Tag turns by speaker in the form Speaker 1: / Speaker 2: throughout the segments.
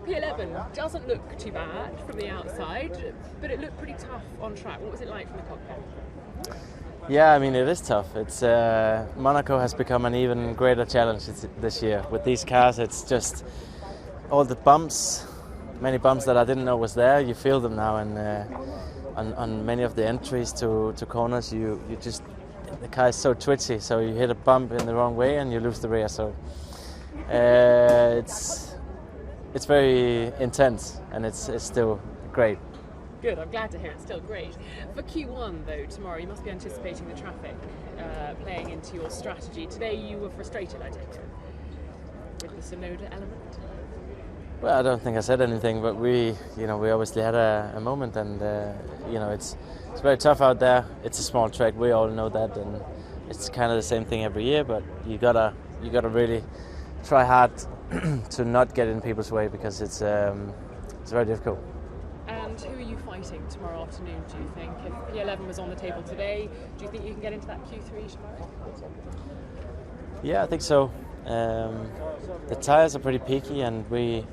Speaker 1: P11 doesn't look too bad from the outside, but it looked pretty tough on track. What was it like from the cockpit?
Speaker 2: Yeah, I mean, it is tough. It's Monaco has become an even greater challenge this year. With these cars, it's just all the bumps, many bumps that I didn't know was there. You feel them now, and on many of the entries to corners, you just, the car is so twitchy, so you hit a bump in the wrong way and you lose the rear. So it's very intense, and it's still great.
Speaker 1: Good, I'm glad to hear it's still great. For Q1 though, tomorrow, you must be anticipating the traffic playing into your strategy. Today you were frustrated, I take it, with the Sonoda element?
Speaker 2: Well, I don't think I said anything, but we obviously had a moment, and it's very tough out there. It's a small track, we all know that, and it's kind of the same thing every year. But you gotta really try hard to not get in people's way, because it's very difficult.
Speaker 1: And who are you fighting tomorrow afternoon, do you think? If P11 was on the table today, do you think you can get into that Q3 tomorrow?
Speaker 2: Yeah, I think so. The tyres are pretty peaky, and we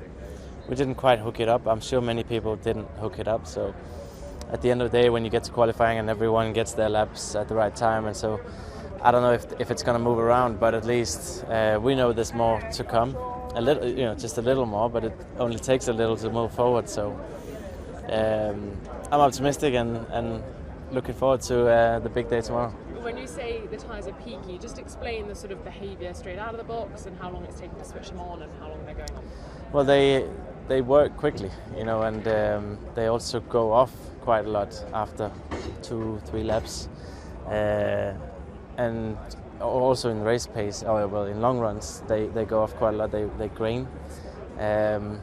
Speaker 2: didn't quite hook it up. I'm sure many people didn't hook it up. So at the end of the day, when you get to qualifying and everyone gets their laps at the right time, and so I don't know if it's going to move around, but at least we know there's more to come. A little, just a little more, but it only takes a little to move forward. So I'm optimistic and looking forward to the big day tomorrow.
Speaker 1: When you say the tyres are peaky, just explain the sort of behaviour straight out of the box and how long it's taking to switch them on and how long they're going on.
Speaker 2: Well, they work quickly, and they also go off quite a lot after 2-3 laps, and also in race pace, in long runs, they go off quite a lot. They grain,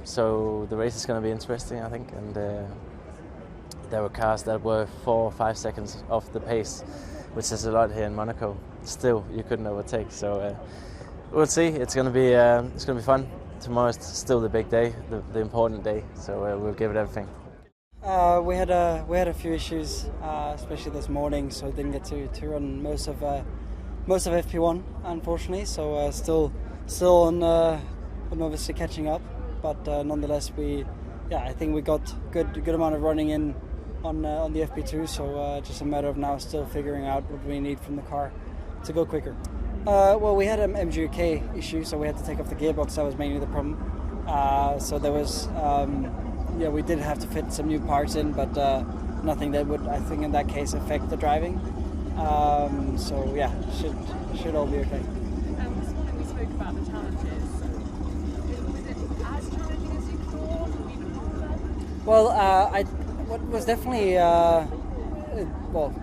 Speaker 2: so the race is going to be interesting, I think. And there were cars that were 4 or 5 seconds off the pace, which is a lot here in Monaco. Still, you couldn't overtake. So we'll see. It's going to be fun. Tomorrow is still the big day, the important day. So we'll give it everything.
Speaker 3: We had a few issues, especially this morning. So didn't get to run most of FP1, unfortunately. So still on obviously catching up. But nonetheless, I think we got good amount of running in on the FP2, so just a matter of now still figuring out what we need from the car to go quicker. Well, we had an MGK issue, so we had to take off the gearbox. That was mainly the problem. So there was, we did have to fit some new parts in, but nothing that would, I think, in that case, affect the driving. So yeah, should all be okay.
Speaker 1: This morning we spoke about the challenges. Was it as challenging as you thought, or even harder?
Speaker 3: Well, what was definitely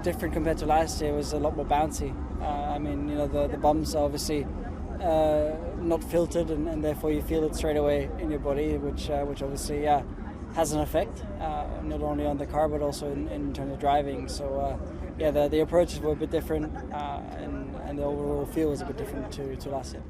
Speaker 3: different compared to last year was a lot more bouncy. I mean, the bumps are obviously not filtered, and therefore you feel it straight away in your body, which obviously has an effect, not only on the car but also in terms of driving. So the approaches were a bit different, and the overall feel was a bit different to last year.